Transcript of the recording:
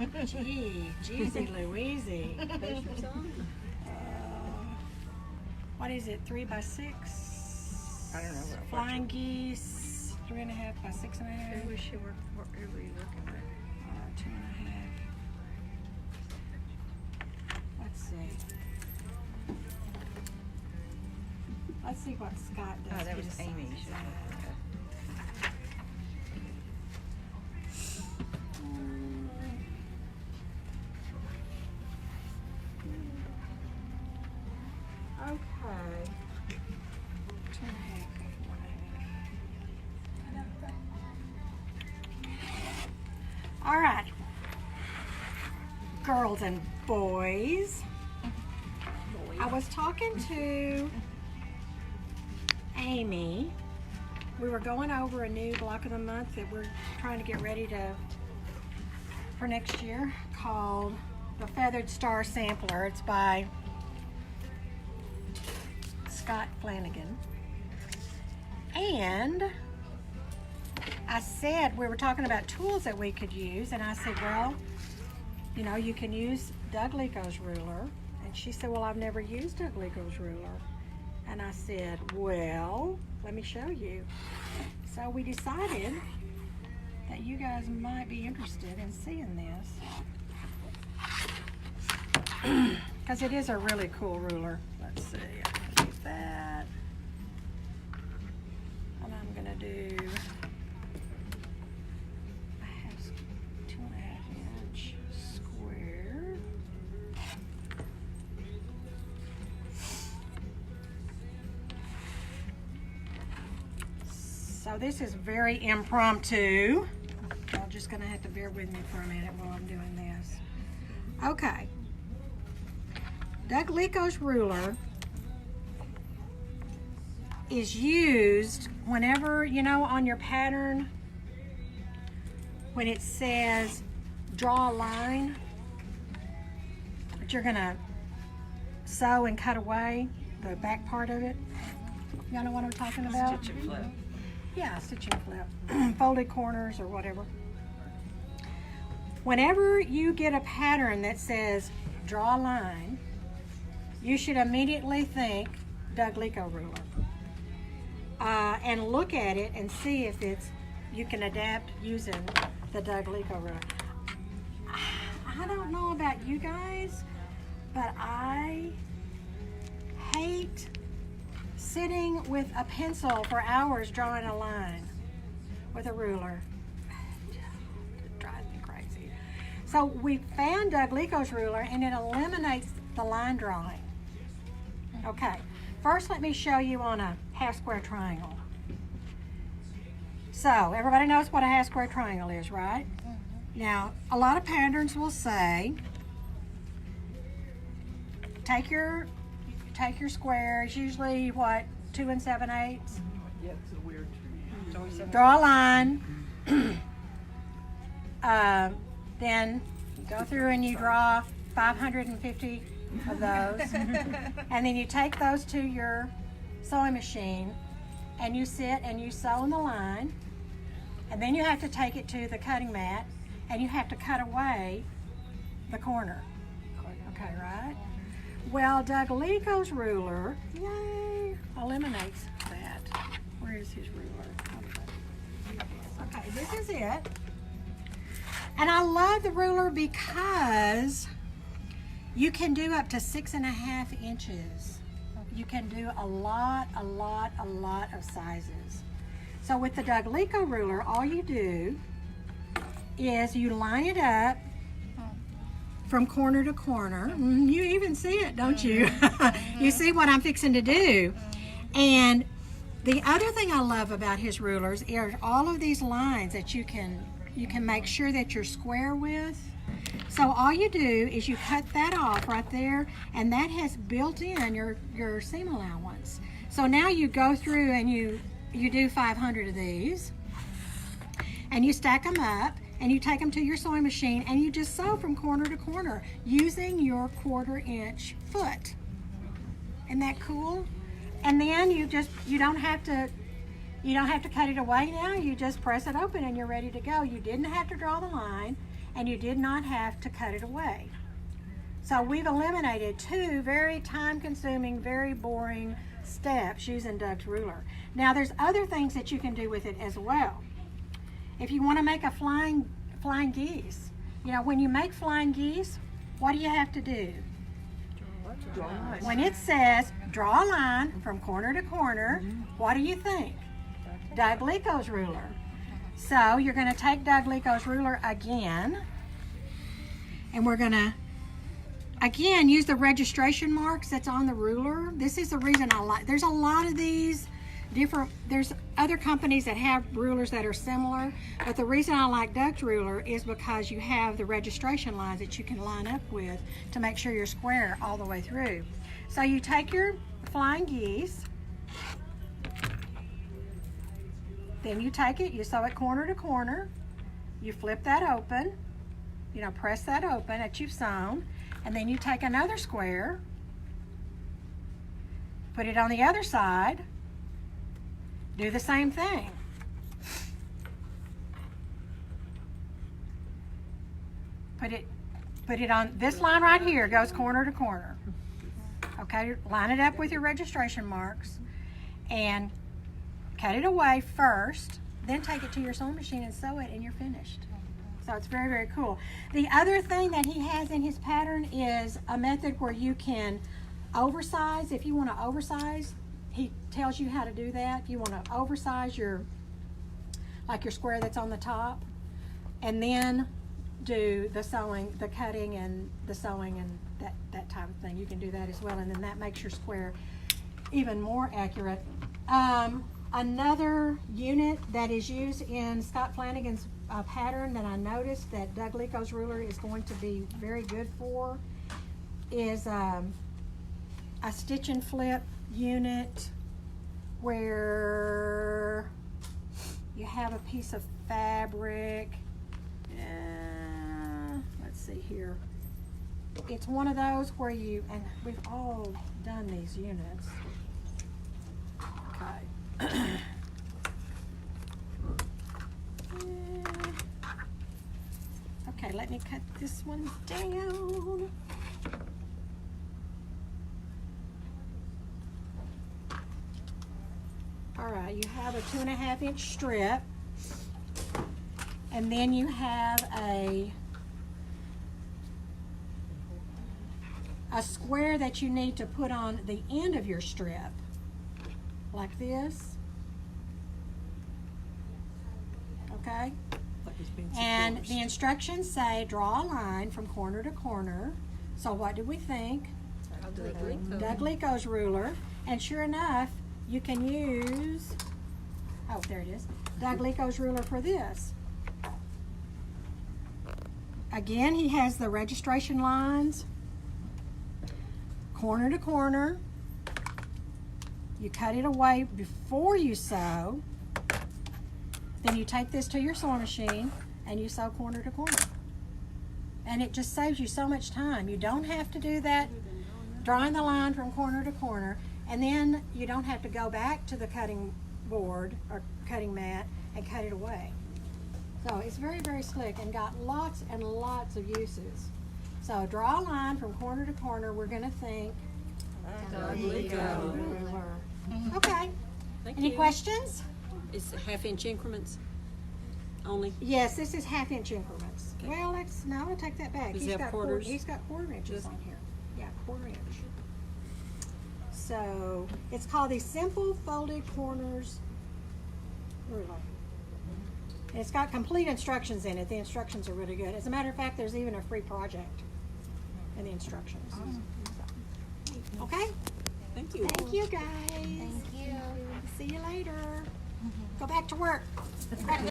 Jeezy Louise. What is it? 3 by 6? I don't know. Flying Geese. 3.5 by 6.5. Who was she working for? Who were you working with? 2.5. Let's see. Let's see what Scott does. Oh, that He was decides Amy. that. Okay. 2.5 by 4.5. All right, girls and boys. I was talking to Amy. We were going over a new block of the month that we're trying to get ready for next year called the Feathered Star Sampler. It's by Scott Flanagan. And I said, we were talking about tools that we could use, and I said, well, you know, you can use Doug Leko's ruler. And she said, well, I've never used Doug Leko's ruler. And I said, well, let me show you. So we decided that you guys might be interested in seeing this. Because it is a really cool ruler. Let's see, I'm gonna do that. And I'm gonna do, I have 2.5 inch square. So this is very impromptu. Y'all just gonna have to bear with me for a minute while I'm doing this. Okay. Doug Leko's ruler is used whenever, you know, on your pattern, when it says draw a line, but you're gonna sew and cut away the back part of it. Y'all know what I'm talking about? Stitch and flip. Yeah, stitch and flip. Folded corners or whatever. Whenever you get a pattern that says draw a line, you should immediately think Doug Leko ruler. And look at it and see if you can adapt using the Doug Leko ruler. I don't know about you guys, but I hate sitting with a pencil for hours drawing a line with a ruler. It drives me crazy. So we found Doug Leko's ruler, and it eliminates the line drawing. Okay, first let me show you on a half square triangle. So everybody knows what a half square triangle is, right? Now, a lot of patterns will say, take your squares, usually what, 2 7/8. Yeah, it's a weird tree. Draw a line. Then you go through and you draw 550 of those. And then you take those to your sewing machine and you sit and you sew in the line. And then you have to take it to the cutting mat and you have to cut away the corner. Okay, right? Well, Doug Leko's ruler, yay, eliminates that. Where is his ruler? Okay, this is it. And I love the ruler because you can do up to 6.5 inches. You can do a lot of sizes. So with the Doug Leko ruler, all you do is you line it up from corner to corner. You even see it, don't you? You see what I'm fixing to do. And the other thing I love about his rulers are all of these lines that you can make sure that you're square with. So all you do is you cut that off right there, and that has built in your seam allowance. So now you go through and you do 500 of these, and you stack them up, and you take them to your sewing machine, and you just sew from corner to corner using your 1/4 inch foot. Isn't that cool? And then you don't have to cut it away now. You just press it open and you're ready to go. You didn't have to draw the line, and you did not have to cut it away. So we've eliminated 2 very time-consuming, very boring steps using Doug's ruler. Now there's other things that you can do with it as well. If you want to make a flying geese, you know, when you make flying geese, what do you have to do? Draw a line. When it says draw a line from corner to corner, what do you think? Doug Leko's ruler. So you're going to take Doug Leko's ruler again, and we're going to again use the registration marks that's on the ruler. This is the reason I like, there's a lot of these different, there's other companies that have rulers that are similar, but the reason I like Doug's ruler is because you have the registration lines that you can line up with to make sure you're square all the way through. So you take your flying geese, then you take it, you sew it corner to corner, you flip that open, you know, press that open that you've sewn, and then you take another square, put it on the other side, do the same thing. Put it on this line right here, goes corner to corner. Okay, line it up with your registration marks and cut it away first, then take it to your sewing machine and sew it, and you're finished. So it's very, very cool. The other thing that he has in his pattern is a method where you can oversize. If you want to oversize, he tells you how to do that. If you want to oversize your square that's on the top, and then do the sewing, the cutting and the sewing and that type of thing. You can do that as well, and then that makes your square even more accurate. Another unit that is used in Scott Flanagan's pattern that I noticed that Doug Leko's ruler is going to be very good for is a stitch and flip unit where you have a piece of fabric. Let's see here. It's one of those where you, and we've all done these units. Okay. Okay, let me cut this one down. All right, you have a 2.5-inch strip, and then you have a square that you need to put on the end of your strip, like this. Okay? And the instructions say draw a line from corner to corner. So what do we think? Doug Leko's ruler. And sure enough, you can use, oh, there it is, Doug Leko's ruler for this. Again, he has the registration lines, corner to corner. You cut it away before you sew. Then you take this to your sewing machine and you sew corner to corner. And it just saves you so much time. You don't have to do that, drawing the line from corner to corner, and then you don't have to go back to the cutting board or cutting mat and cut it away. So it's very, very slick and got lots and lots of uses. So draw a line from corner to corner. We're going to think Doug Leko. Okay. Any questions? Is it 1/2-inch increments only? Yes, this is 1/2-inch increments. Okay. Well, I'll take that back. Does he have quarters? He's got quarter inches on here. Yeah, quarter inch. So it's called the Simple Folded Corners ruler. And it's got complete instructions in it. The instructions are really good. As a matter of fact, there's even a free project in the instructions. Okay? Thank you. Thank you, guys. Thank you. See you later. Go back to work.